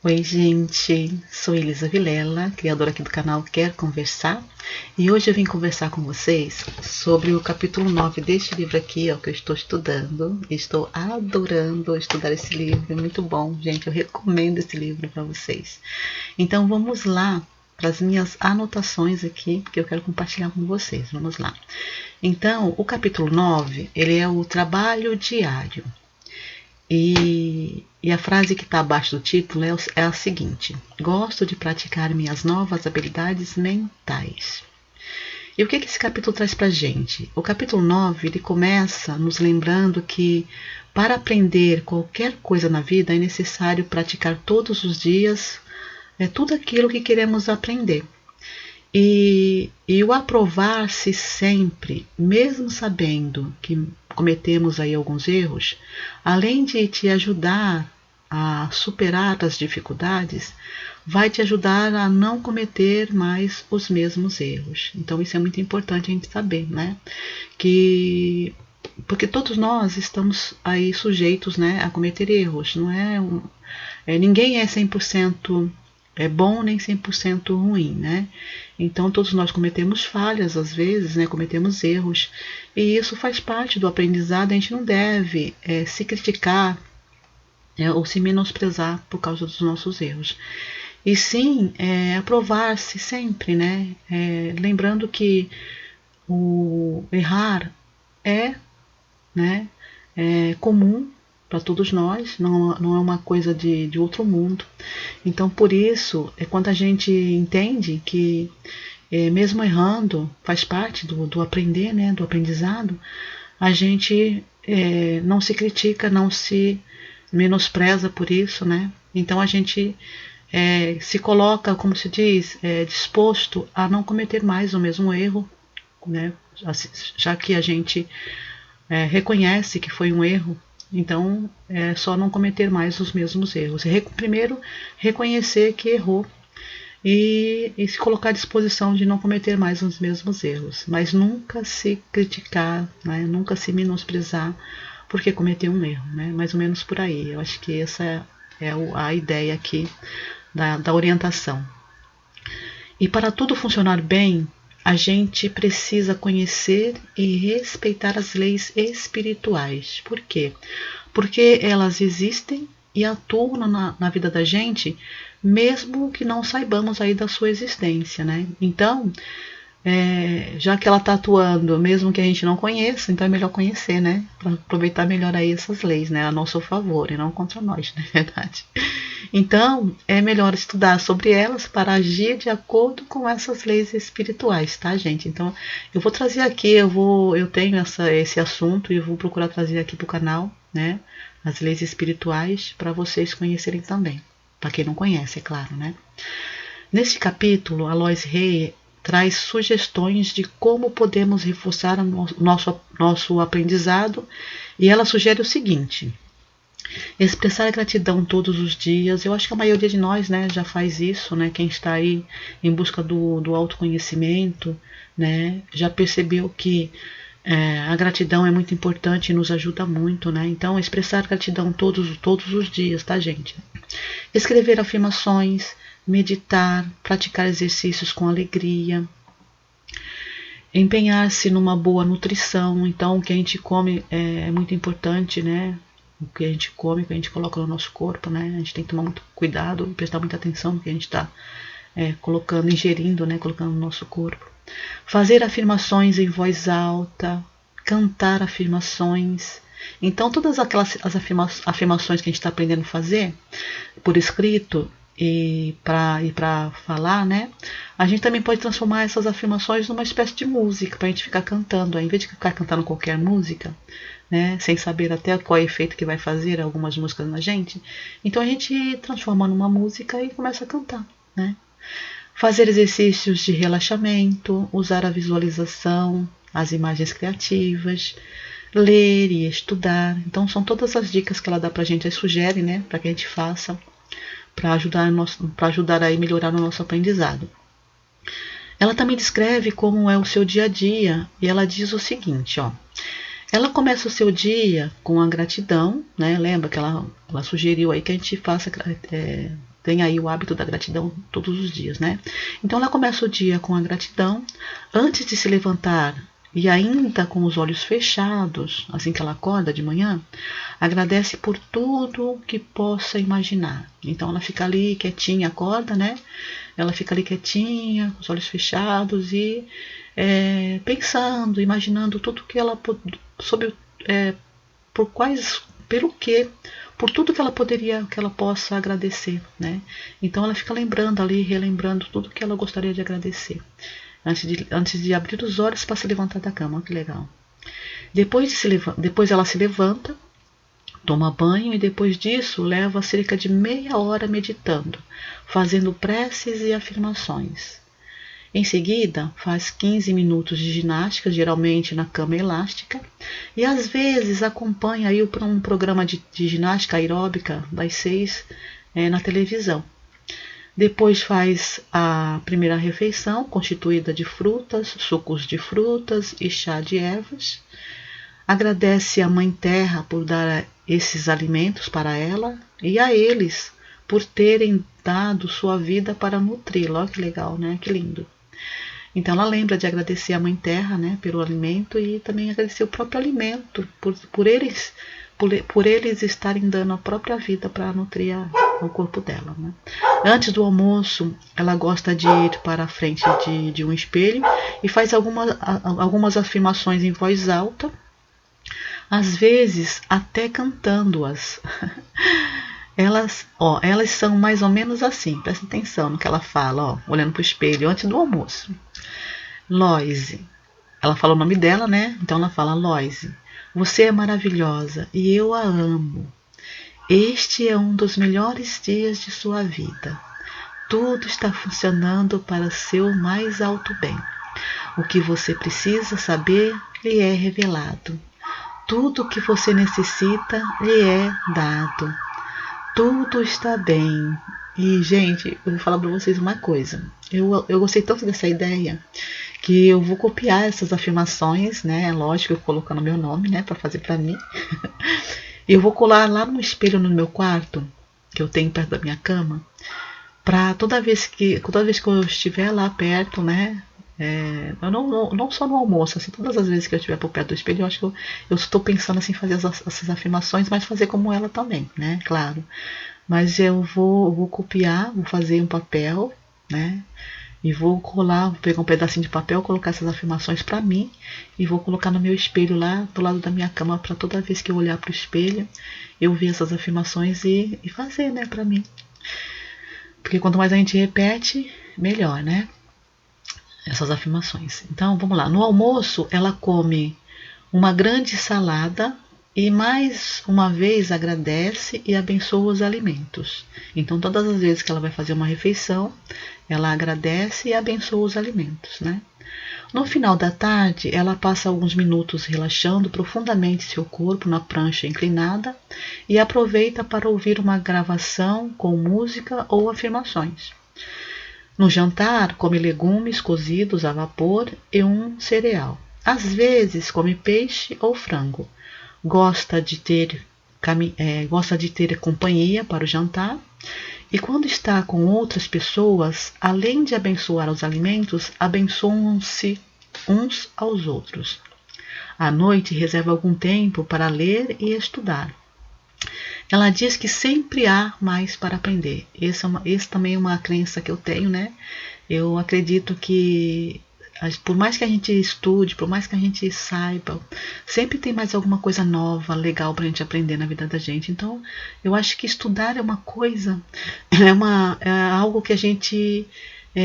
Oi, gente, sou Elisa Vilela, criadora aqui do canal Quer Conversar, e hoje eu vim conversar com vocês sobre o capítulo 9 deste livro aqui, ó, que eu estou estudando. Estou adorando estudar esse livro, é muito bom, gente, eu recomendo esse livro para vocês. Então vamos lá para as minhas anotações aqui, porque eu quero compartilhar com vocês, vamos lá. Então, o capítulo 9, ele é o trabalho diário. E a frase que está abaixo do título é a seguinte: gosto de praticar minhas novas habilidades mentais. E o que esse capítulo traz para a gente? O capítulo 9 ele começa nos lembrando que para aprender qualquer coisa na vida é necessário praticar todos os dias tudo aquilo que queremos aprender. E o aprovar-se sempre, mesmo sabendo que cometemos aí alguns erros, além de te ajudar a superar as dificuldades, vai te ajudar a não cometer mais os mesmos erros. Então isso é muito importante a gente saber, né? Porque todos nós estamos aí sujeitos, né, a cometer erros. Não ninguém é 100% bom nem 100% ruim, né? Então todos nós cometemos falhas às vezes, né? Cometemos erros, e isso faz parte do aprendizado. A gente não deve se criticar ou se menosprezar por causa dos nossos erros, e sim aprovar-se sempre, né? Lembrando que o errar é, né, comum para todos nós, não é uma coisa de outro mundo. Então, por isso, quando a gente entende que, mesmo errando, faz parte do aprender, né, do aprendizado, a gente não se critica, não se menospreza por isso, né? Então, a gente se coloca, como se diz, disposto a não cometer mais o mesmo erro, né? Já que a gente reconhece que foi um erro, então é só não cometer mais os mesmos erros. Primeiro, reconhecer que errou e se colocar à disposição de não cometer mais os mesmos erros, mas nunca se criticar, né? Nunca se menosprezar porque cometeu um erro, né? Mais ou menos por aí. Eu acho que essa é a ideia aqui da orientação. E para tudo funcionar bem, a gente precisa conhecer e respeitar as leis espirituais. Por quê? Porque elas existem e atuam na vida da gente, mesmo que não saibamos aí da sua existência, né? Então, já que ela está atuando, mesmo que a gente não conheça, então é melhor conhecer, né? Para aproveitar melhor aí essas leis, né? A nosso favor e não contra nós, não é verdade? Então, é melhor estudar sobre elas para agir de acordo com essas leis espirituais, tá, gente? Então, eu vou trazer aqui, eu tenho esse assunto e eu vou procurar trazer aqui para o canal, né? As leis espirituais para vocês conhecerem também. Para quem não conhece, é claro, né? Neste capítulo, a Lois Hay traz sugestões de como podemos reforçar o nosso aprendizado, e ela sugere o seguinte: expressar gratidão todos os dias. Eu acho que a maioria de nós, né, já faz isso, né? Quem está aí em busca do autoconhecimento, né, já percebeu que a gratidão é muito importante e nos ajuda muito, né? Então, expressar gratidão todos os dias, tá, gente? Escrever afirmações, meditar, praticar exercícios com alegria, empenhar-se numa boa nutrição. Então, o que a gente come é muito importante, né? O que a gente come, o que a gente coloca no nosso corpo, né? A gente tem que tomar muito cuidado, prestar muita atenção no que a gente está colocando, ingerindo, né? Colocando no nosso corpo. Fazer afirmações em voz alta, cantar afirmações. Então, todas aquelas afirmações que a gente está aprendendo a fazer por escrito e para falar, né? A gente também pode transformar essas afirmações numa espécie de música para a gente ficar cantando, em vez de ficar cantando qualquer música, né? Sem saber até qual é o efeito que vai fazer algumas músicas na gente. Então a gente transforma numa música e começa a cantar, né? Fazer exercícios de relaxamento, usar a visualização, as imagens criativas, ler e estudar. Então são todas as dicas que ela dá pra gente, sugere, né, para que a gente faça, para ajudar a melhorar o nosso aprendizado. Ela também descreve como é o seu dia a dia, e ela diz o seguinte, ó: ela começa o seu dia com a gratidão, né? Lembra que ela sugeriu aí que a gente faça tem aí o hábito da gratidão todos os dias, né? Então ela começa o dia com a gratidão, antes de se levantar e ainda com os olhos fechados, assim que ela acorda de manhã, agradece por tudo que possa imaginar. Então ela fica ali quietinha, acorda, né? Ela fica ali quietinha, com os olhos fechados e pensando, imaginando tudo que ela sobre por quais, pelo que, por tudo que ela poderia, que ela possa agradecer, né? Então ela fica lembrando ali, relembrando tudo que ela gostaria de agradecer, antes de abrir os olhos para se levantar da cama. Que legal. Depois ela se levanta, toma banho e depois disso leva cerca de meia hora meditando, fazendo preces e afirmações. Em seguida, faz 15 minutos de ginástica, geralmente na cama elástica, e às vezes acompanha aí um programa de ginástica aeróbica das 6 na televisão. Depois faz a primeira refeição, constituída de frutas, sucos de frutas e chá de ervas. Agradece à Mãe Terra por dar esses alimentos para ela e a eles por terem dado sua vida para nutri-la. Olha que legal, né? Que lindo. Então ela lembra de agradecer à Mãe Terra, né, pelo alimento e também agradecer o próprio alimento, por eles estarem dando a própria vida para nutrir o corpo dela, né? Antes do almoço, ela gosta de ir para a frente de um espelho e faz algumas afirmações em voz alta, às vezes até cantando-as. Elas são mais ou menos assim, presta atenção no que ela fala, olhando para o espelho antes do almoço. Loise, ela fala o nome dela, né? Então ela fala: Loise, você é maravilhosa e eu a amo. Este é um dos melhores dias de sua vida. Tudo está funcionando para seu mais alto bem. O que você precisa saber lhe é revelado. Tudo o que você necessita lhe é dado. Tudo está bem. E, gente, eu vou falar para vocês uma coisa. Eu gostei tanto dessa ideia que eu vou copiar essas afirmações, né? Lógico, eu colocando meu nome, né, para fazer para mim. E eu vou colar lá no espelho no meu quarto, que eu tenho perto da minha cama, para toda vez que eu estiver lá perto, né? Não só no almoço, assim, todas as vezes que eu estiver por perto do espelho, eu acho que eu estou pensando assim, fazer essas afirmações, mas fazer como ela também, né? Claro. Mas eu vou copiar, vou fazer um papel, né? E vou colar, vou pegar um pedacinho de papel, colocar essas afirmações para mim e vou colocar no meu espelho lá do lado da minha cama, para toda vez que eu olhar para o espelho eu ver essas afirmações e fazer, né, para mim. Porque quanto mais a gente repete, melhor, né? Essas afirmações. Então, vamos lá. No almoço, ela come uma grande salada e mais uma vez agradece e abençoa os alimentos. Então, todas as vezes que ela vai fazer uma refeição, ela agradece e abençoa os alimentos, né? No final da tarde, ela passa alguns minutos relaxando profundamente seu corpo na prancha inclinada e aproveita para ouvir uma gravação com música ou afirmações. No jantar, come legumes cozidos a vapor e um cereal. Às vezes, come peixe ou frango. Gosta de ter companhia para o jantar e quando está com outras pessoas, além de abençoar os alimentos, abençoam-se uns aos outros. À noite, reserva algum tempo para ler e estudar. Ela diz que sempre há mais para aprender. Esse também é uma crença que eu tenho, né? Eu acredito que por mais que a gente estude, por mais que a gente saiba, sempre tem mais alguma coisa nova, legal para a gente aprender na vida da gente. Então, eu acho que estudar é uma coisa, é algo que a gente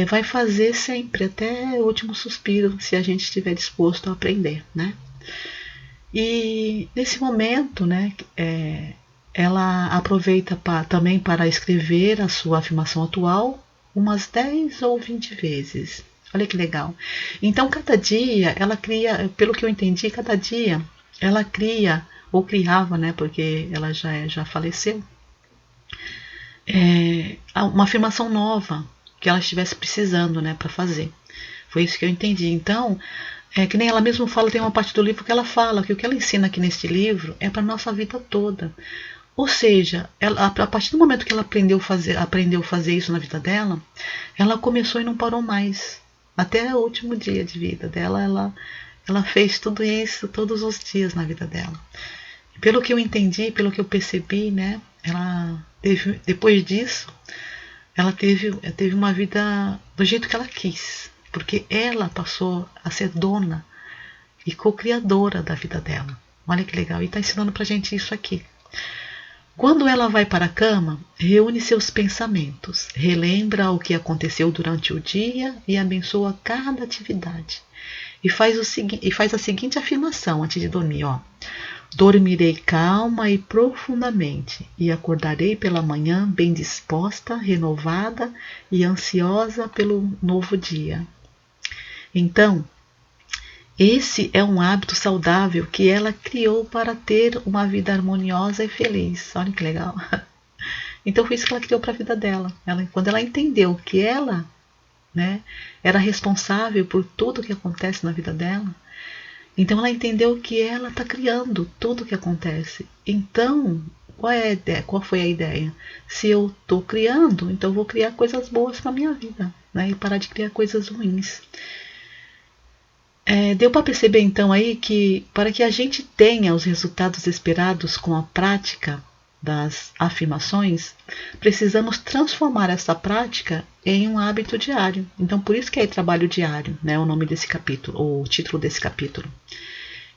vai fazer sempre, até o último suspiro, se a gente estiver disposto a aprender, né? E nesse momento, né, ela aproveita também para escrever a sua afirmação atual umas 10 ou 20 vezes. Olha que legal. Então, cada dia ela cria, pelo que eu entendi, cada dia ela cria, ou criava, né, porque ela já faleceu, uma afirmação nova que ela estivesse precisando, né, para fazer. Foi isso que eu entendi. Então, que nem ela mesma fala, tem uma parte do livro que ela fala que o que ela ensina aqui neste livro é para a nossa vida toda. Ou seja, ela, a partir do momento que ela aprendeu a fazer isso na vida dela, ela começou e não parou mais. Até o último dia de vida dela, ela fez tudo isso todos os dias na vida dela. Pelo que eu entendi, pelo que eu percebi, né, ela teve, depois disso, ela teve uma vida do jeito que ela quis, porque ela passou a ser dona e co-criadora da vida dela. Olha que legal, e está ensinando pra gente isso aqui. Quando ela vai para a cama, reúne seus pensamentos, relembra o que aconteceu durante o dia e abençoa cada atividade. E faz a seguinte afirmação antes de dormir, ó. Dormirei calma e profundamente e acordarei pela manhã bem disposta, renovada e ansiosa pelo novo dia. Então, esse é um hábito saudável que ela criou para ter uma vida harmoniosa e feliz. Olha que legal. Então foi isso que ela criou para a vida dela. Quando ela entendeu que ela, né, era responsável por tudo que acontece na vida dela, então ela entendeu que ela está criando tudo que acontece. Então, qual é a ideia? Qual foi a ideia? Se eu estou criando, então eu vou criar coisas boas para a minha vida, né, e parar de criar coisas ruins. Deu para perceber então aí que para que a gente tenha os resultados esperados com a prática das afirmações, precisamos transformar essa prática em um hábito diário. Então por isso que é trabalho diário, né, o nome desse capítulo, ou o título desse capítulo.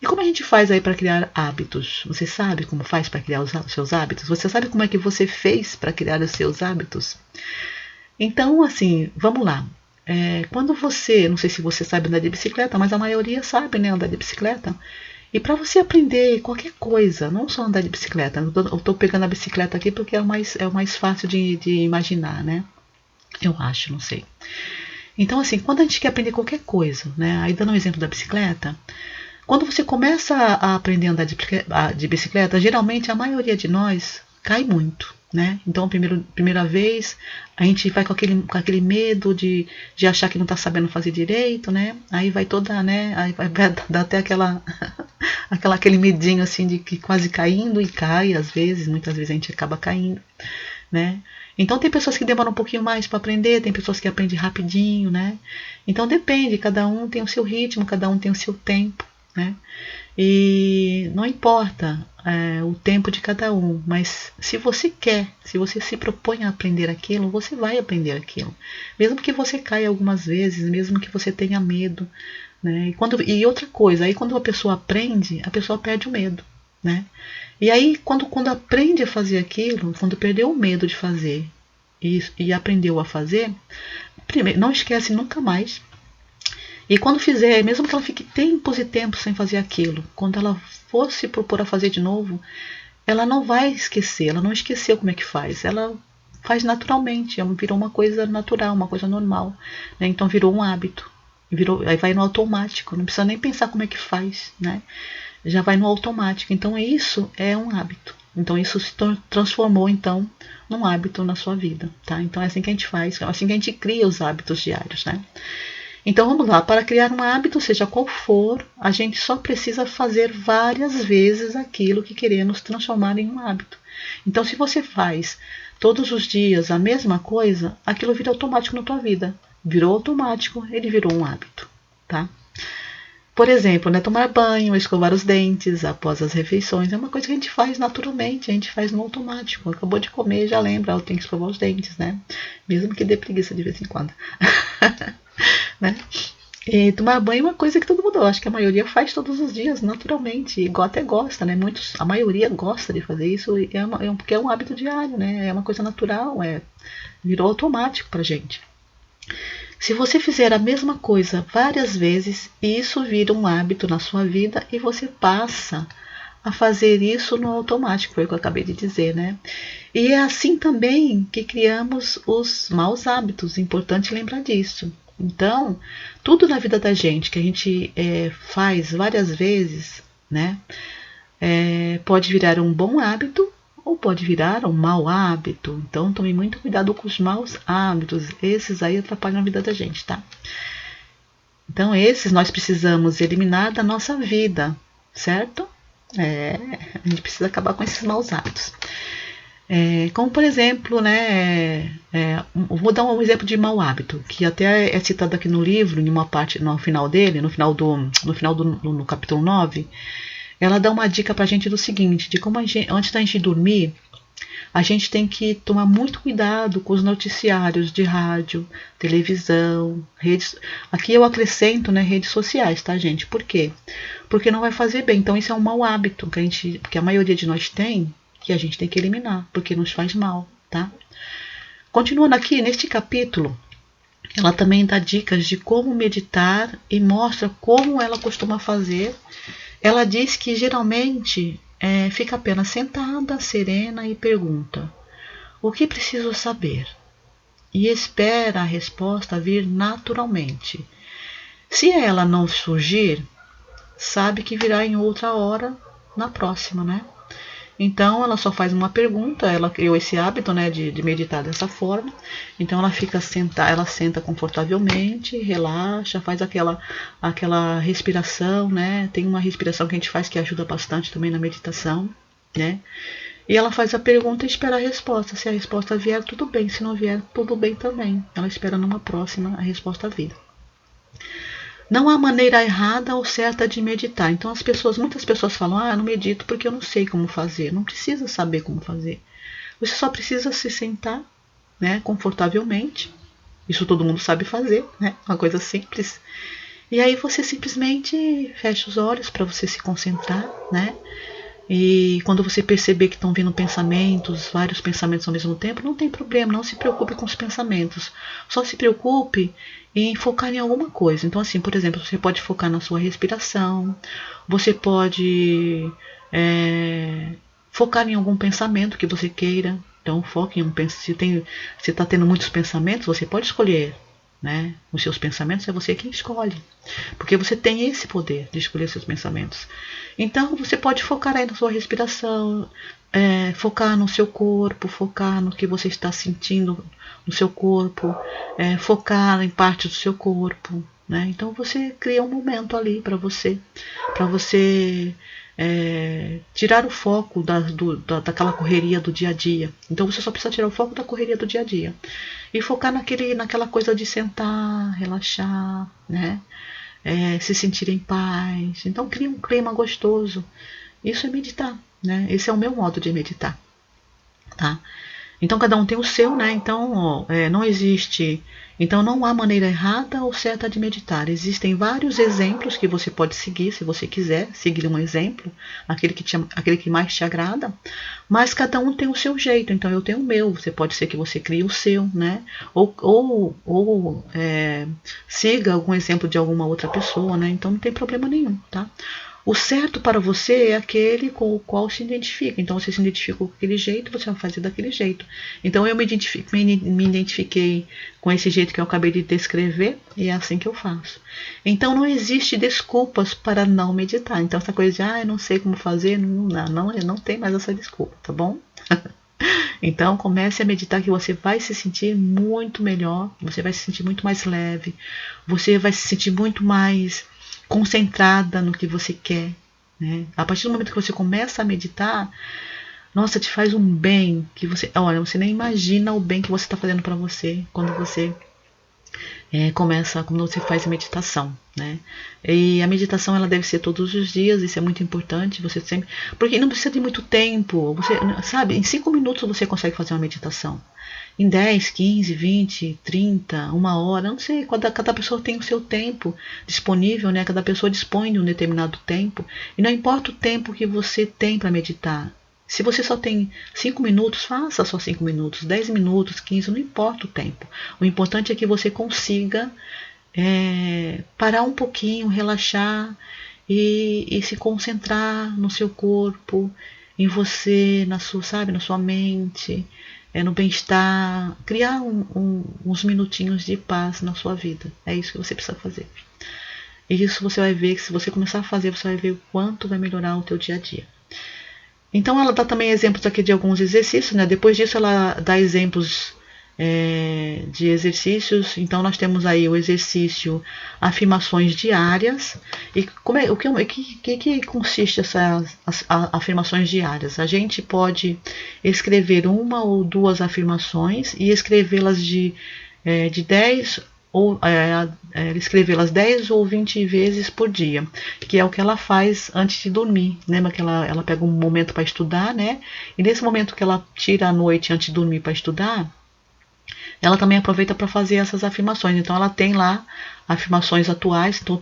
E como a gente faz aí para criar hábitos? Você sabe como faz para criar os seus hábitos? Você sabe como é que você fez para criar os seus hábitos? Então, assim, vamos lá. Quando você, não sei se você sabe andar de bicicleta, mas a maioria sabe, né, andar de bicicleta. E para você aprender qualquer coisa, não só andar de bicicleta, eu estou pegando a bicicleta aqui porque é o mais fácil de imaginar, né? Eu acho, não sei. Então, assim, quando a gente quer aprender qualquer coisa, né? Aí dando um exemplo da bicicleta, quando você começa a aprender a andar de bicicleta, geralmente a maioria de nós cai muito, né? Então, primeira vez, a gente vai com aquele medo de achar que não está sabendo fazer direito, né? Aí vai toda, né? Aí vai dar até aquele medinho assim de que quase caindo e cai às vezes, muitas vezes a gente acaba caindo, né? Então tem pessoas que demoram um pouquinho mais para aprender, tem pessoas que aprendem rapidinho, né? Então depende, cada um tem o seu ritmo, cada um tem o seu tempo, né? E não importa o tempo de cada um, mas se você quer, se você se propõe a aprender aquilo, você vai aprender aquilo. Mesmo que você caia algumas vezes, mesmo que você tenha medo, né? E outra coisa, aí quando a pessoa aprende, a pessoa perde o medo, né? E aí quando aprende a fazer aquilo, quando perdeu o medo de fazer e aprendeu a fazer, primeiro, não esquece nunca mais. E quando fizer, mesmo que ela fique tempos e tempos sem fazer aquilo, quando ela for se propor a fazer de novo, ela não vai esquecer, ela não esqueceu como é que faz, ela faz naturalmente, virou uma coisa natural, uma coisa normal, né? Então virou um hábito, aí vai no automático, não precisa nem pensar como é que faz, né? Já vai no automático, então isso é um hábito. Então isso se transformou então num hábito na sua vida, tá? Então é assim que a gente faz, é assim que a gente cria os hábitos diários, né? Então vamos lá, para criar um hábito, seja qual for, a gente só precisa fazer várias vezes aquilo que queremos transformar em um hábito. Então se você faz todos os dias a mesma coisa, aquilo vira automático na tua vida. Virou automático, ele virou um hábito, tá? Por exemplo, né, tomar banho, escovar os dentes após as refeições, é uma coisa que a gente faz naturalmente, a gente faz no automático. Acabou de comer, já lembra, eu tenho que escovar os dentes, né? Mesmo que dê preguiça de vez em quando. Né? E tomar banho é uma coisa que todo mundo, acho que a maioria faz todos os dias, naturalmente, e até gosta, né? A maioria gosta de fazer isso, porque é um hábito diário, né? É uma coisa natural, virou automático pra gente. Se você fizer a mesma coisa várias vezes, isso vira um hábito na sua vida e você passa a fazer isso no automático, foi o que eu acabei de dizer, né? E é assim também que criamos os maus hábitos, importante lembrar disso. Então, tudo na vida da gente que a gente faz várias vezes, né, pode virar um bom hábito ou pode virar um mau hábito. Então, tome muito cuidado com os maus hábitos. Esses aí atrapalham a vida da gente, tá? Então, esses nós precisamos eliminar da nossa vida, certo? A gente precisa acabar com esses maus hábitos. Como por exemplo, né, vou dar um exemplo de mau hábito, que até é citado aqui no livro, em uma parte, no final dele, no capítulo 9, ela dá uma dica pra gente do seguinte, de como antes da gente dormir, a gente tem que tomar muito cuidado com os noticiários de rádio, televisão, redes. Aqui eu acrescento, né, redes sociais, tá, gente? Por quê? Porque não vai fazer bem. Então isso é um mau hábito que a maioria de nós tem, que a gente tem que eliminar, porque nos faz mal, tá? Continuando aqui, neste capítulo, ela também dá dicas de como meditar e mostra como ela costuma fazer. Ela diz que geralmente fica apenas sentada, serena e pergunta: o que preciso saber? E espera a resposta vir naturalmente. Se ela não surgir, sabe que virá em outra hora, na próxima, né? Então ela só faz uma pergunta, ela criou esse hábito, né, de meditar dessa forma. Então ela fica sentada, ela senta confortavelmente, relaxa, faz aquela respiração, né? Tem uma respiração que a gente faz que ajuda bastante também na meditação, né? E ela faz a pergunta e espera a resposta. Se a resposta vier, tudo bem. Se não vier, tudo bem também. Ela espera numa próxima a resposta vir. Não há maneira errada ou certa de meditar. Então muitas pessoas falam, eu não medito porque eu não sei como fazer. Não precisa saber como fazer. Você só precisa se sentar, né, confortavelmente. Isso todo mundo sabe fazer, né? Uma coisa simples. E aí você simplesmente fecha os olhos para você se concentrar, né? E quando você perceber que estão vindo pensamentos, vários pensamentos ao mesmo tempo, não tem problema, não se preocupe com os pensamentos. Só se preocupe em focar em alguma coisa. Então, assim, por exemplo, você pode focar na sua respiração, você pode focar em algum pensamento que você queira. Então, foque em um pensamento. Se está tendo muitos pensamentos, você pode escolher, né? Os seus pensamentos é você quem escolhe, porque você tem esse poder de escolher seus pensamentos. Então você pode focar aí na sua respiração, focar no seu corpo, focar no que você está sentindo no seu corpo, focar em parte do seu corpo, né? Então você cria um momento ali para você tirar o foco daquela correria do dia a dia. Então você só precisa tirar o foco da correria do dia a dia e focar naquela coisa de sentar, relaxar, né? Se sentir em paz. Então cria um clima gostoso. Isso é meditar, né? Esse é o meu modo de meditar, tá? Então cada um tem o seu, né? Então não existe. Então não há maneira errada ou certa de meditar. Existem vários exemplos que você pode seguir, se você quiser seguir um exemplo, aquele que mais te agrada. Mas cada um tem o seu jeito. Então eu tenho o meu. Você pode ser que você crie o seu, né? Ou siga algum exemplo de alguma outra pessoa, né? Então não tem problema nenhum, tá? O certo para você é aquele com o qual se identifica. Então você se identifica com aquele jeito, você vai fazer daquele jeito. Então eu me identifiquei com esse jeito que eu acabei de descrever e é assim que eu faço. Então não existe desculpas para não meditar. Então essa coisa de eu não sei como fazer, não tem mais essa desculpa, tá bom? Então comece a meditar que você vai se sentir muito melhor, você vai se sentir muito mais leve, você vai se sentir muito mais concentrada no que você quer, né? A partir do momento que você começa a meditar, nossa, te faz um bem que você nem imagina o bem que você está fazendo para você quando você quando você faz meditação, né? E a meditação ela deve ser todos os dias, isso é muito importante, você sempre, porque não precisa de muito tempo, você sabe, em 5 minutos você consegue fazer uma meditação. Em 10, 15, 20, 30, 1 hora, não sei, cada pessoa tem o seu tempo disponível, né? Cada pessoa dispõe de um determinado tempo, e não importa o tempo que você tem para meditar. Se você só tem 5 minutos, faça só 5 minutos, 10 minutos, 15, não importa o tempo. O importante é que você consiga parar um pouquinho, relaxar e se concentrar no seu corpo, em você, na sua mente, no bem-estar, criar uns minutinhos de paz na sua vida. É isso que você precisa fazer. E isso você vai ver que se você começar a fazer, você vai ver o quanto vai melhorar o teu dia a dia. Então ela dá também exemplos aqui de alguns exercícios, né? Depois disso ela dá exemplos de exercícios. Então nós temos aí o exercício afirmações diárias. E que consiste essas afirmações diárias? A gente pode escrever uma ou duas afirmações e escrevê-las de 10 ou escrevê-las 10 ou 20 vezes por dia, que é o que ela faz antes de dormir. Lembra que ela pega um momento para estudar, né? E nesse momento que ela tira à noite antes de dormir para estudar, ela também aproveita para fazer essas afirmações. Então ela tem lá afirmações atuais. Então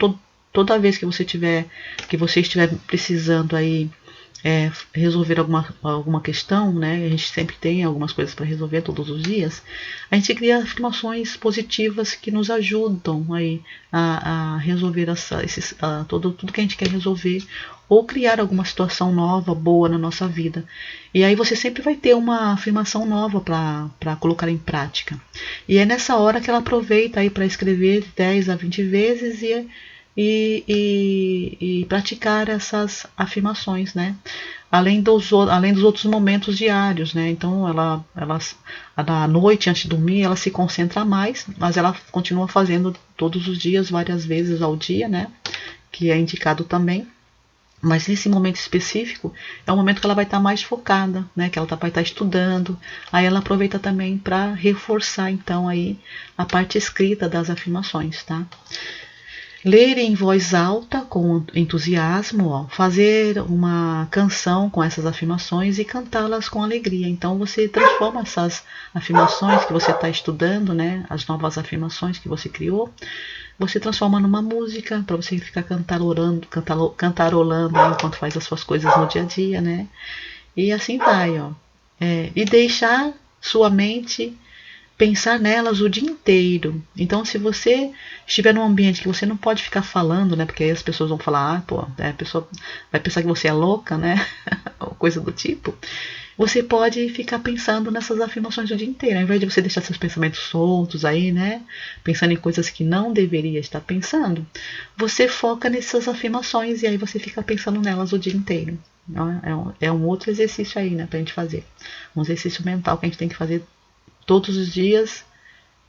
toda vez que você estiver precisando aí resolver alguma questão, né? A gente sempre tem algumas coisas para resolver todos os dias. A gente cria afirmações positivas que nos ajudam aí a resolver tudo que a gente quer resolver, ou criar alguma situação nova, boa na nossa vida. E aí você sempre vai ter uma afirmação nova para colocar em prática. E é nessa hora que ela aproveita aí para escrever 10 a 20 vezes e praticar essas afirmações, né? Além dos outros momentos diários, né? Então à noite, antes de dormir, ela se concentra mais, mas ela continua fazendo todos os dias, várias vezes ao dia, né? Que é indicado também. Mas nesse momento específico é o momento que ela vai estar mais focada, né? Que ela vai estar estudando. Aí ela aproveita também para reforçar então aí a parte escrita das afirmações, tá? Ler em voz alta com entusiasmo, ó, fazer uma canção com essas afirmações e cantá-las com alegria. Então você transforma essas afirmações que você está estudando, né, as novas afirmações que você criou, você transforma numa música para você ficar cantarolando enquanto faz as suas coisas no dia a dia, né? E assim vai, ó. E deixar sua mente pensar nelas o dia inteiro. Então, se você estiver num ambiente que você não pode ficar falando, né? Porque aí as pessoas vão falar, a pessoa vai pensar que você é louca, né? Ou coisa do tipo. Você pode ficar pensando nessas afirmações o dia inteiro, ao invés de você deixar seus pensamentos soltos aí, né? Pensando em coisas que não deveria estar pensando, você foca nessas afirmações e aí você fica pensando nelas o dia inteiro. É um outro exercício aí, né? Pra gente fazer. Um exercício mental que a gente tem que fazer todos os dias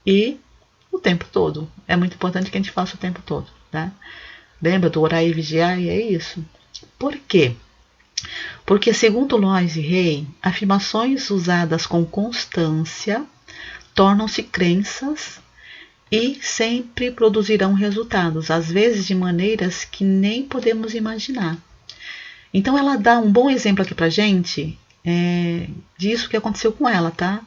e o tempo todo. É muito importante que a gente faça o tempo todo, tá? Lembra do orar e vigiar? E é isso. Por quê? Porque, segundo Lois Hay, afirmações usadas com constância tornam-se crenças e sempre produzirão resultados, às vezes de maneiras que nem podemos imaginar. Então ela dá um bom exemplo aqui pra gente disso que aconteceu com ela, tá?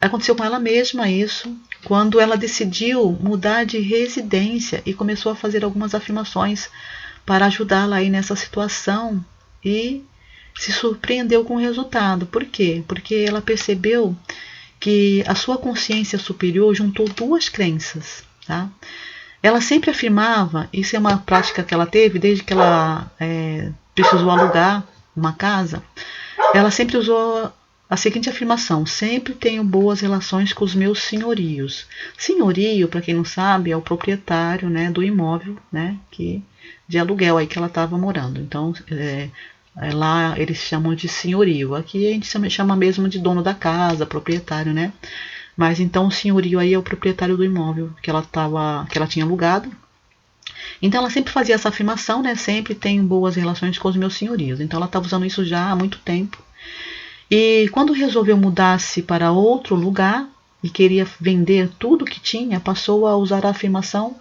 Aconteceu com ela mesma isso, quando ela decidiu mudar de residência e começou a fazer algumas afirmações para ajudá-la aí nessa situação e se surpreendeu com o resultado. Por quê? Porque ela percebeu que a sua consciência superior juntou duas crenças, tá? Ela sempre afirmava, isso é uma prática que ela teve desde que ela precisou alugar uma casa, ela sempre usou a seguinte afirmação: sempre tenho boas relações com os meus senhorios. Senhorio, para quem não sabe, é o proprietário, né, do imóvel, né, de aluguel aí que ela estava morando. Então, lá eles chamam de senhorio. Aqui a gente chama mesmo de dono da casa, proprietário, né? Mas então o senhorio aí é o proprietário do imóvel que ela tinha alugado. Então ela sempre fazia essa afirmação, né? Sempre tenho boas relações com os meus senhorios. Então ela estava usando isso já há muito tempo. E quando resolveu mudar-se para outro lugar e queria vender tudo que tinha, passou a usar a afirmação: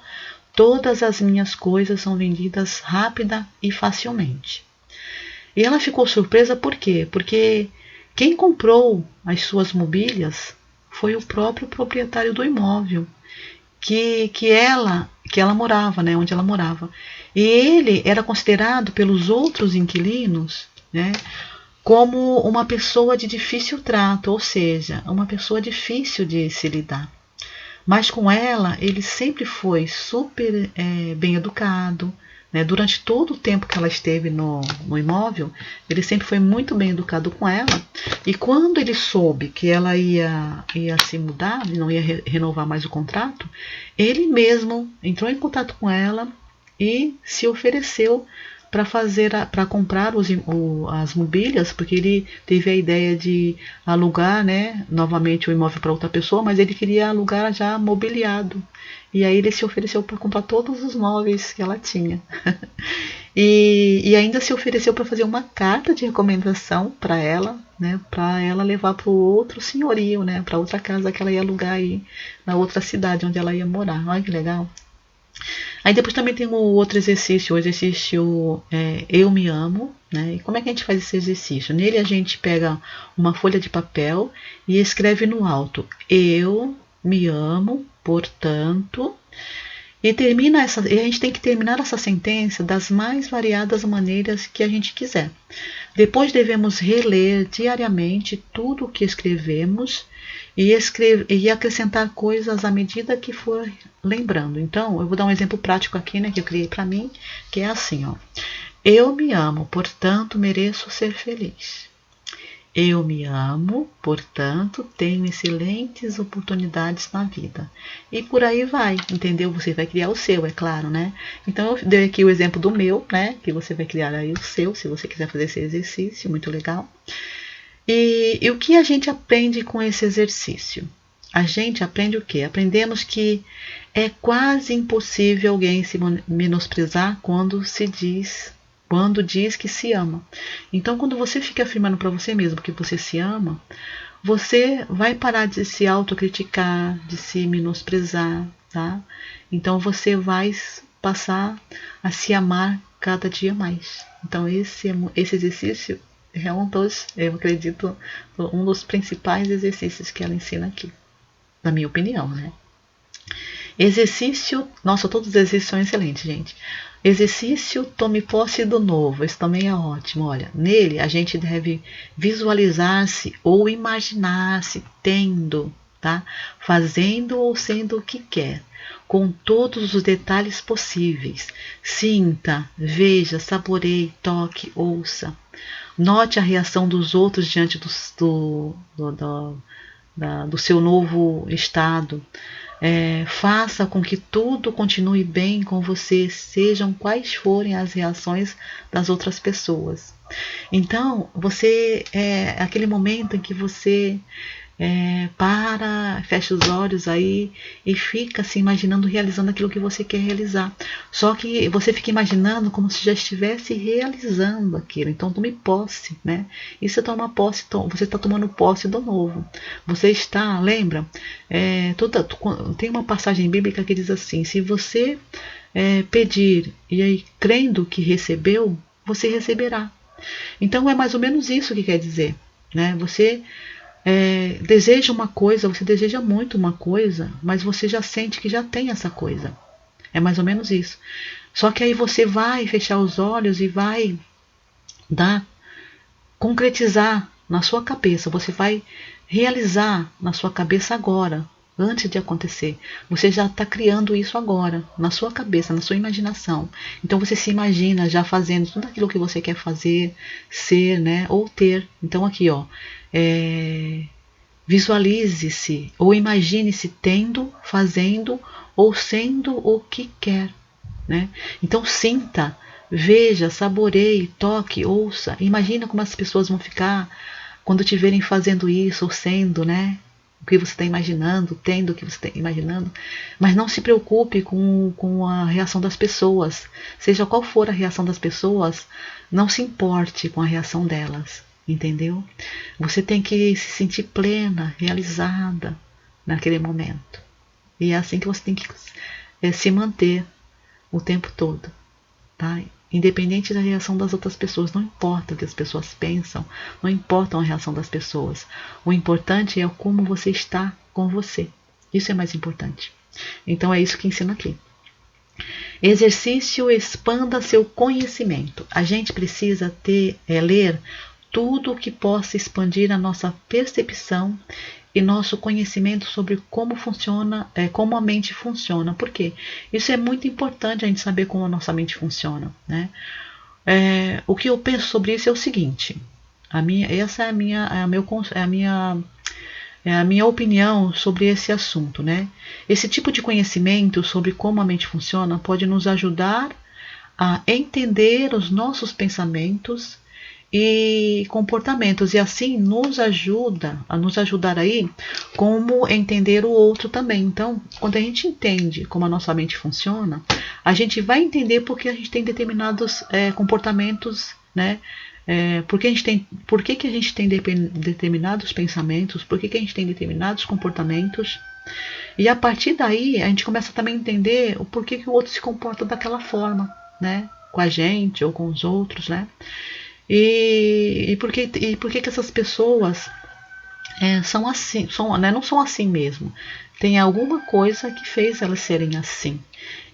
todas as minhas coisas são vendidas rápida e facilmente. E ela ficou surpresa por quê? Porque quem comprou as suas mobílias foi o próprio proprietário do imóvel que ela morava, né, onde ela morava. E ele era considerado pelos outros inquilinos, né, como uma pessoa de difícil trato, ou seja, uma pessoa difícil de se lidar. Mas com ela, ele sempre foi super bem educado, né? Durante todo o tempo que ela esteve no imóvel, ele sempre foi muito bem educado com ela. E quando ele soube que ela ia se mudar, não ia renovar mais o contrato, ele mesmo entrou em contato com ela e se ofereceu para comprar as mobílias, porque ele teve a ideia de alugar, né, novamente o imóvel para outra pessoa, mas ele queria alugar já mobiliado. E aí ele se ofereceu para comprar todos os móveis que ela tinha. E ainda se ofereceu para fazer uma carta de recomendação para ela, né, para ela levar para o outro senhorio, né, para outra casa que ela ia alugar aí na outra cidade onde ela ia morar. Olha que legal. Aí depois também tem o outro exercício, o exercício Eu Me Amo, né? E como é que a gente faz esse exercício? Nele a gente pega uma folha de papel e escreve no alto: Eu me amo, portanto. E a gente tem que terminar essa sentença das mais variadas maneiras que a gente quiser. Depois devemos reler diariamente tudo o que escrevemos e acrescentar coisas à medida que for lembrando. Então, eu vou dar um exemplo prático aqui, né, que eu criei para mim, que é assim, ó. Eu me amo, portanto mereço ser feliz. Eu me amo, portanto tenho excelentes oportunidades na vida. E por aí vai, entendeu? Você vai criar o seu, é claro, né? Então eu dei aqui o exemplo do meu, né? Que você vai criar aí o seu, se você quiser fazer esse exercício, muito legal. E o que a gente aprende com esse exercício? A gente aprende o quê? Aprendemos que é quase impossível alguém se menosprezar quando diz que se ama. Então, quando você fica afirmando para você mesmo que você se ama, você vai parar de se autocriticar, de se menosprezar, tá? Então, você vai passar a se amar cada dia mais. Então, esse exercício é eu acredito, um dos principais exercícios que ela ensina aqui, na minha opinião, né? Exercício, nossa, todos os exercícios são excelentes, gente. Exercício Tome Posse do Novo, esse também é ótimo. Olha, nele a gente deve visualizar-se ou imaginar-se tendo, tá? Fazendo ou sendo o que quer, com todos os detalhes possíveis. Sinta, veja, saboreie, toque, ouça. Note a reação dos outros diante do seu novo estado. Faça com que tudo continue bem com você, sejam quais forem as reações das outras pessoas. Então, aquele momento em que você fecha os olhos aí e fica se imaginando realizando aquilo que você quer realizar. Só que você fica imaginando como se já estivesse realizando aquilo. Então tome posse, né? E você toma posse, você está tomando posse do novo. Você está, lembra? Tem uma passagem bíblica que diz assim: se você pedir e aí crendo que recebeu, você receberá. Então é mais ou menos isso que quer dizer, né? Você deseja uma coisa, você deseja muito uma coisa, mas você já sente que já tem essa coisa. É mais ou menos isso. Só que aí você vai fechar os olhos e vai concretizar na sua cabeça. Você vai realizar na sua cabeça agora, antes de acontecer. Você já está criando isso agora, na sua cabeça, na sua imaginação. Então você se imagina já fazendo tudo aquilo que você quer fazer, ser, né, ou ter. Então aqui, ó. Visualize-se ou imagine-se tendo, fazendo ou sendo o que quer, né? Então sinta, veja, saboreie, toque, ouça. Imagina como as pessoas vão ficar quando te verem fazendo isso ou sendo, né? O que você está imaginando, tendo o que você está imaginando. Mas não se preocupe com a reação das pessoas. Seja qual for a reação das pessoas, não se importe com a reação delas. Entendeu? Você tem que se sentir plena, realizada naquele momento. E é assim que você tem que se manter o tempo todo, tá? Independente da reação das outras pessoas, não importa o que as pessoas pensam, não importa a reação das pessoas. O importante é como você está com você. Isso é mais importante. Então é isso que ensino aqui. Exercício expanda seu conhecimento. A gente precisa ler tudo o que possa expandir a nossa percepção e nosso conhecimento sobre como funciona, como a mente funciona. Por quê? Isso é muito importante a gente saber como a nossa mente funciona, né? O que eu penso sobre isso é o seguinte: essa é a minha opinião sobre esse assunto, né? Esse tipo de conhecimento sobre como a mente funciona pode nos ajudar a entender os nossos pensamentos e comportamentos, e assim nos ajuda a nos ajudar aí como entender o outro também. Então, quando a gente entende como a nossa mente funciona, a gente vai entender porque a gente tem determinados comportamentos, né? Por que a gente tem determinados pensamentos, por que a gente tem determinados comportamentos, e a partir daí a gente começa também a entender o porquê que o outro se comporta daquela forma, né? Com a gente ou com os outros, né? E por que que essas pessoas são assim, né, não são assim mesmo. Tem alguma coisa que fez elas serem assim.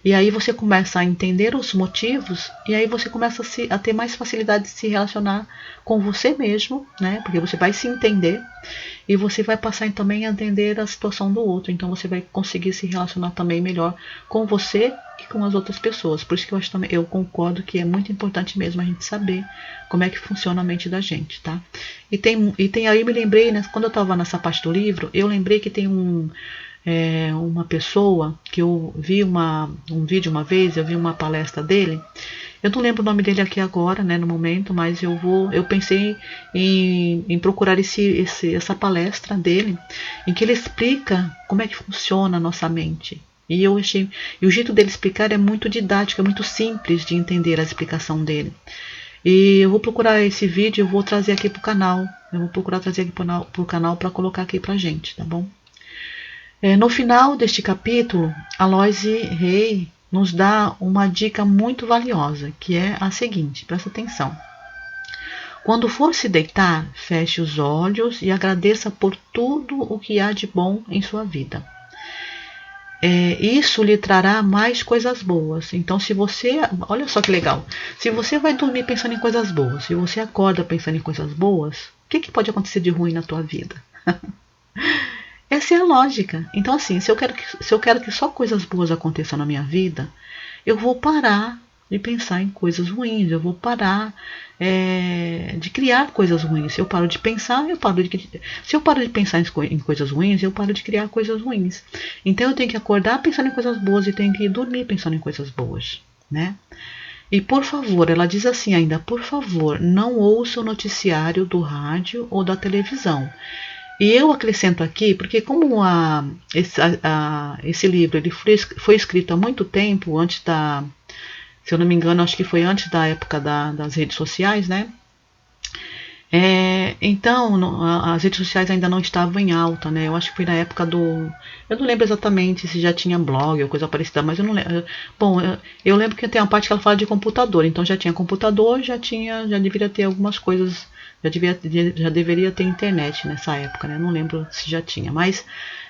E aí você começa a entender os motivos, e aí você começa a ter mais facilidade de se relacionar com você mesmo, né? Porque você vai se entender e você vai passar também a entender a situação do outro. Então você vai conseguir se relacionar também melhor com você e com as outras pessoas. Por isso que eu concordo que é muito importante mesmo a gente saber como é que funciona a mente da gente, tá? E tem aí, eu me lembrei, né, quando eu estava nessa parte do livro, eu lembrei que tem uma pessoa que eu vi um vídeo uma vez, eu vi uma palestra dele. Eu não lembro o nome dele aqui agora, né, no momento, mas eu pensei em procurar essa palestra dele, em que ele explica como é que funciona a nossa mente. E o jeito dele explicar é muito didático, é muito simples de entender a explicação dele. E eu vou procurar esse vídeo, eu vou trazer aqui pro canal. Eu vou procurar trazer aqui pro canal para colocar aqui pra gente, tá bom? No final deste capítulo, Aloysio Rey nos dá uma dica muito valiosa, que é a seguinte, presta atenção. Quando for se deitar, feche os olhos e agradeça por tudo o que há de bom em sua vida. Isso lhe trará mais coisas boas. Então, olha só que legal, se você vai dormir pensando em coisas boas, se você acorda pensando em coisas boas, o que pode acontecer de ruim na tua vida? Essa é a lógica. Então, assim, se eu quero que só coisas boas aconteçam na minha vida, eu vou parar de pensar em coisas ruins, eu vou parar de criar coisas ruins. Se eu paro de pensar, se eu paro de pensar em coisas ruins, eu paro de criar coisas ruins. Então, eu tenho que acordar pensando em coisas boas e tenho que dormir pensando em coisas boas, né? E por favor, ela diz assim ainda, por favor, não ouça o noticiário do rádio ou da televisão. E eu acrescento aqui, porque como esse livro ele foi escrito há muito tempo, se eu não me engano, acho que foi antes da época das redes sociais, né? Então, as redes sociais ainda não estavam em alta, né? Eu acho que foi na época eu não lembro exatamente se já tinha blog ou coisa parecida, mas eu não lembro. Bom, eu lembro que tem uma parte que ela fala de computador, então já tinha computador, já deveria ter algumas coisas, já deveria ter internet nessa época, né? Não lembro se já tinha, mas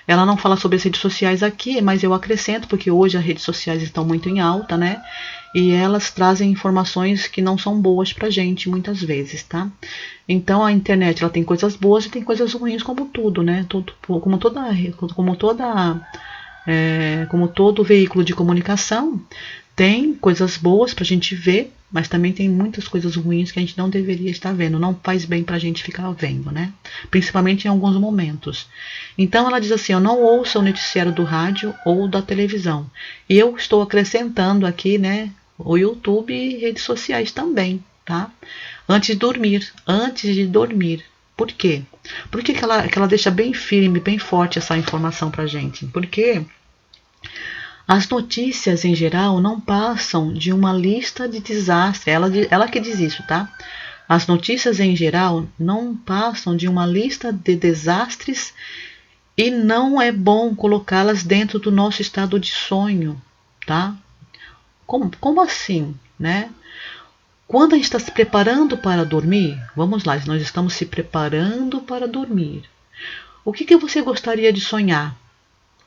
ela não fala sobre as redes sociais aqui, mas eu acrescento, porque hoje as redes sociais estão muito em alta, né? E elas trazem informações que não são boas pra gente, muitas vezes, tá? Então a internet, ela tem coisas boas e tem coisas ruins, como tudo, né? Como todo veículo de comunicação, tem coisas boas pra gente ver, mas também tem muitas coisas ruins que a gente não deveria estar vendo, não faz bem pra gente ficar vendo, né? Principalmente em alguns momentos. Então ela diz assim, eu não ouço o noticiário do rádio ou da televisão. E eu estou acrescentando aqui, né, o YouTube e redes sociais também, tá? Antes de dormir. Por quê? Por que ela deixa bem firme, bem forte essa informação pra gente? Porque as notícias em geral não passam de uma lista de desastres. Ela que diz isso, tá? As notícias em geral não passam de uma lista de desastres e não é bom colocá-las dentro do nosso estado de sonho, tá? Como assim, né? Quando a gente está se preparando para dormir, vamos lá, nós estamos se preparando para dormir. O que você gostaria de sonhar?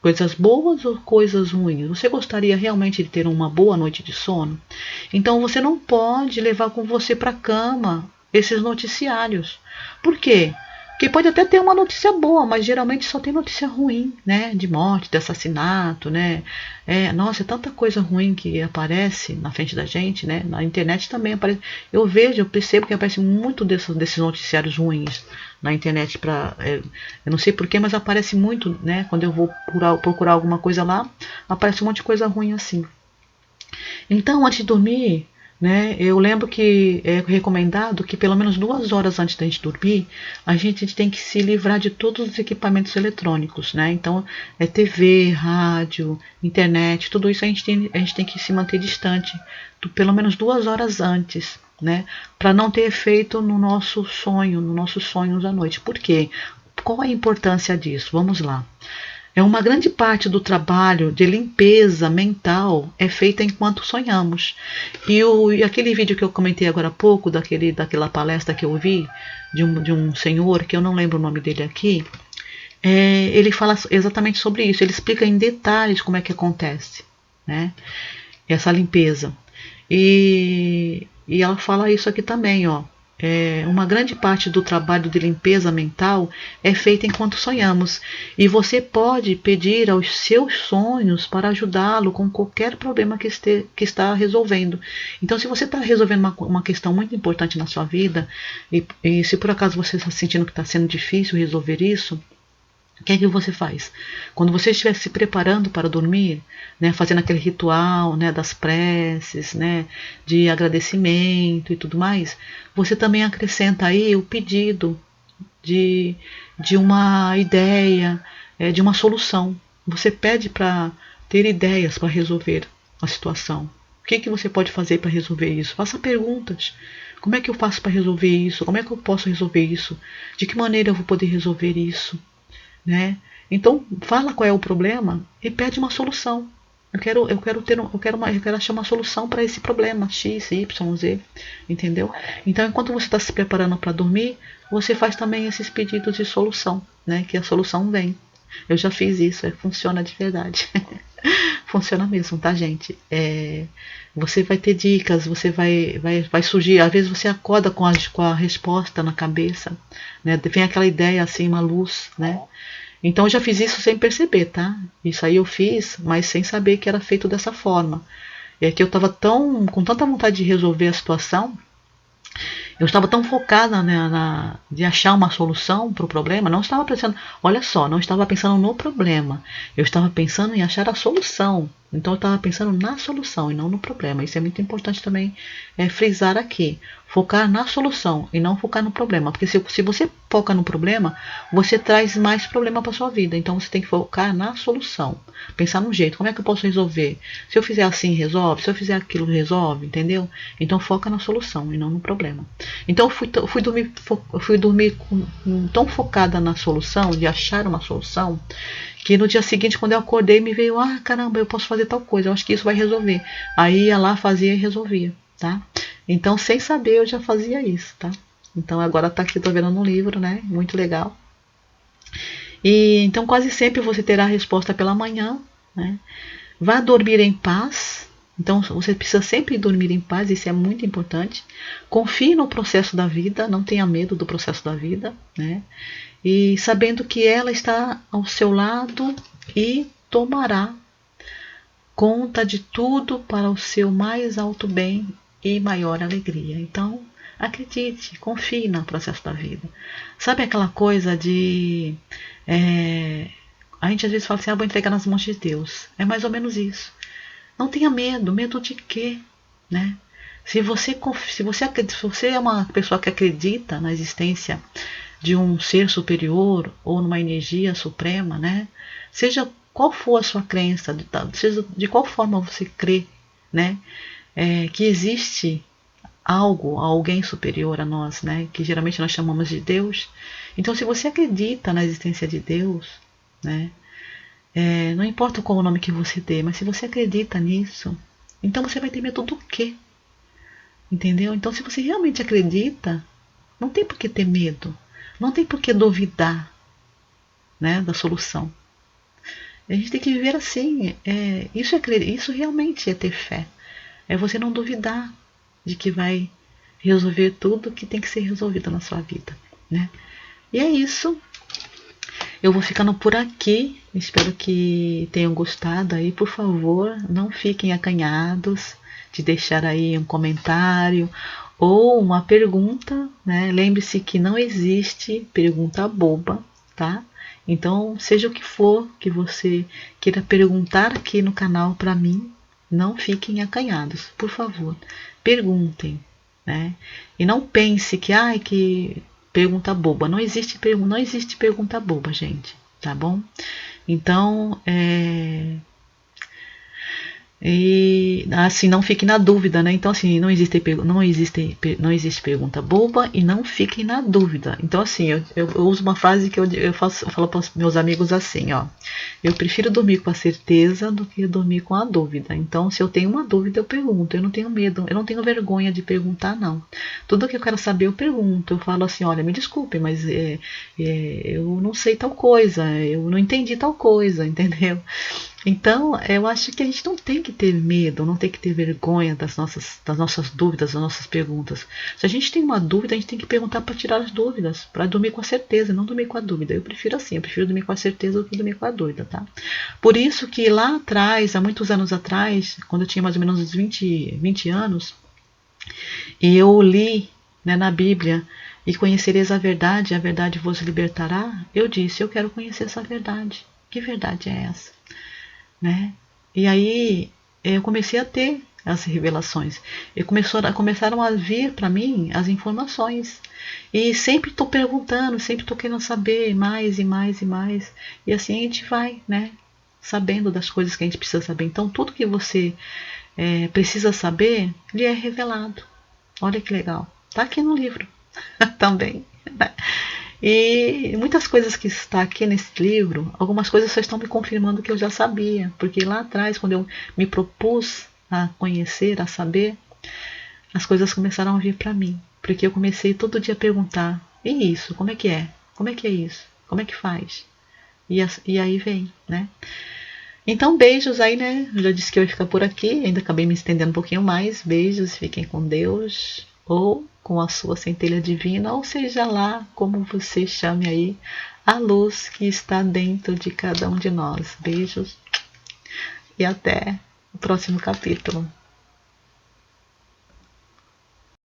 Coisas boas ou coisas ruins? Você gostaria realmente de ter uma boa noite de sono? Então você não pode levar com você para a cama esses noticiários. Por quê? Porque pode até ter uma notícia boa, mas geralmente só tem notícia ruim, né? De morte, de assassinato, né? Nossa, é tanta coisa ruim que aparece na frente da gente, né? Na internet também aparece. Eu percebo que aparece muito desses noticiários ruins na internet. Eu não sei porquê, mas aparece muito, né? Quando eu vou procurar alguma coisa lá, aparece um monte de coisa ruim assim. Então, antes de dormir, né? Eu lembro que é recomendado que pelo menos 2 horas antes da gente dormir, a gente tem que se livrar de todos os equipamentos eletrônicos, né? Então, TV, rádio, internet, tudo isso a gente tem que se manter distante, pelo menos 2 horas antes, né? Para não ter efeito no nosso sonho, nos nossos sonhos à noite. Por quê? Qual a importância disso? Vamos lá. Uma grande parte do trabalho de limpeza mental é feita enquanto sonhamos. E aquele vídeo que eu comentei agora há pouco, daquela palestra que eu vi, de um senhor, que eu não lembro o nome dele aqui, ele fala exatamente sobre isso. Ele explica em detalhes como é que acontece, né, essa limpeza. E ela fala isso aqui também, ó. Uma grande parte do trabalho de limpeza mental é feita enquanto sonhamos, e você pode pedir aos seus sonhos para ajudá-lo com qualquer problema que está resolvendo. Então, se você está resolvendo uma questão muito importante na sua vida, e se por acaso você está sentindo que está sendo difícil resolver isso, o que é que você faz? Quando você estiver se preparando para dormir, né, fazendo aquele ritual, né, das preces, né, de agradecimento e tudo mais, você também acrescenta aí o pedido de, de uma ideia, de uma solução. Você pede para ter ideias para resolver a situação. O que, que você pode fazer para resolver isso? Faça perguntas. Como é que eu faço para resolver isso? Como é que eu posso resolver isso? De que maneira eu vou poder resolver isso? Né? Então, fala qual é o problema e pede uma solução. Eu quero achar uma solução para esse problema X, Y, Z, entendeu? Então, enquanto você está se preparando para dormir, você faz também esses pedidos de solução, né? Que a solução vem. Eu já fiz isso, funciona de verdade. Funciona mesmo, tá, gente? Você vai ter dicas, você vai surgir. Às vezes você acorda com a resposta na cabeça, né? Vem aquela ideia assim, uma luz, né? Então eu já fiz isso sem perceber, tá? Isso aí eu fiz, mas sem saber que era feito dessa forma. É que eu estava com tanta vontade de resolver a situação, eu estava tão focada, né, de achar uma solução para o problema, não estava pensando, olha só, não estava pensando no problema, eu estava pensando em achar a solução. Então eu estava pensando na solução e não no problema. Isso é muito importante também frisar aqui. Focar na solução e não focar no problema. Porque se você foca no problema, você traz mais problema para sua vida. Então você tem que focar na solução. Pensar no jeito, como é que eu posso resolver? Se eu fizer assim, resolve. Se eu fizer aquilo, resolve, entendeu? Então foca na solução e não no problema. Então eu fui dormir tão focada na solução, de achar uma solução, que no dia seguinte, quando eu acordei, me veio, caramba, eu posso fazer tal coisa, eu acho que isso vai resolver. Aí ia lá, fazia e resolvia, tá? Então, sem saber, eu já fazia isso, tá? Então, agora tá aqui, tô vendo no livro, né? Muito legal. E então, quase sempre você terá a resposta pela manhã, né? Vá dormir em paz. Então, você precisa sempre dormir em paz, isso é muito importante. Confie no processo da vida, não tenha medo do processo da vida, né? E sabendo que ela está ao seu lado e tomará conta de tudo para o seu mais alto bem e maior alegria. Então, acredite, confie no processo da vida. Sabe aquela coisa de... a gente às vezes fala assim, vou entregar nas mãos de Deus. É mais ou menos isso. Não tenha medo. Medo de quê? Né? Se você é uma pessoa que acredita na existência de um ser superior ou numa energia suprema, né? Seja qual for a sua crença, seja de qual forma você crê, né? Que existe algo, alguém superior a nós, né? Que geralmente nós chamamos de Deus. Então, se você acredita na existência de Deus, né? Não importa qual o nome que você dê, mas se você acredita nisso, então você vai ter medo do quê? Entendeu? Então, se você realmente acredita, não tem por que ter medo. Não tem por que duvidar, né, da solução. A gente tem que viver assim. Isso realmente é ter fé. É você não duvidar de que vai resolver tudo que tem que ser resolvido na sua vida, né? E é isso. Eu vou ficando por aqui. Espero que tenham gostado aí. Por favor, não fiquem acanhados de deixar aí um comentário ou uma pergunta, né? Lembre-se que não existe pergunta boba, tá? Então, seja o que for que você queira perguntar aqui no canal para mim, Não fiquem acanhados, por favor. Perguntem, né? E não pense que pergunta boba. Não existe pergunta boba, gente, tá bom? Então, e assim, não fique na dúvida, né? Então, assim, não existe pergunta boba e não fiquem na dúvida. Então, assim, eu uso uma frase que eu falo para os meus amigos assim, ó. Eu prefiro dormir com a certeza do que dormir com a dúvida. Então, se eu tenho uma dúvida, eu pergunto. Eu não tenho medo, eu não tenho vergonha de perguntar, não. Tudo que eu quero saber, eu pergunto. Eu falo assim, olha, me desculpe, mas eu não sei tal coisa, eu não entendi tal coisa, entendeu? Então, eu acho que a gente não tem que ter medo, não tem que ter vergonha das nossas dúvidas, das nossas perguntas. Se a gente tem uma dúvida, a gente tem que perguntar para tirar as dúvidas, para dormir com a certeza, não dormir com a dúvida. Eu prefiro assim, eu prefiro dormir com a certeza do que dormir com a dúvida, tá? Por isso que lá atrás, há muitos anos atrás, quando eu tinha mais ou menos uns 20 anos, e eu li, né, na Bíblia, e conhecereis a verdade vos libertará, eu disse, eu quero conhecer essa verdade. Que verdade é essa? Né? E aí eu comecei a ter as revelações. Começaram a vir para mim as informações. E sempre estou perguntando, sempre estou querendo saber mais e mais e mais. E assim a gente vai, né? Sabendo das coisas que a gente precisa saber. Então, tudo que você precisa saber, lhe é revelado. Olha que legal. Está aqui no livro também. Né? E muitas coisas que está aqui nesse livro, algumas coisas só estão me confirmando que eu já sabia, porque lá atrás, quando eu me propus a conhecer, a saber, as coisas começaram a vir para mim, porque eu comecei todo dia a perguntar: e isso? Como é que é? Como é que é isso? Como é que faz? E aí vem, né? Então, beijos aí, né? Eu já disse que eu ia ficar por aqui, ainda acabei me estendendo um pouquinho mais. Beijos, fiquem com Deus, ou com a sua centelha divina, ou seja lá como você chame aí, a luz que está dentro de cada um de nós. Beijos e até o próximo capítulo.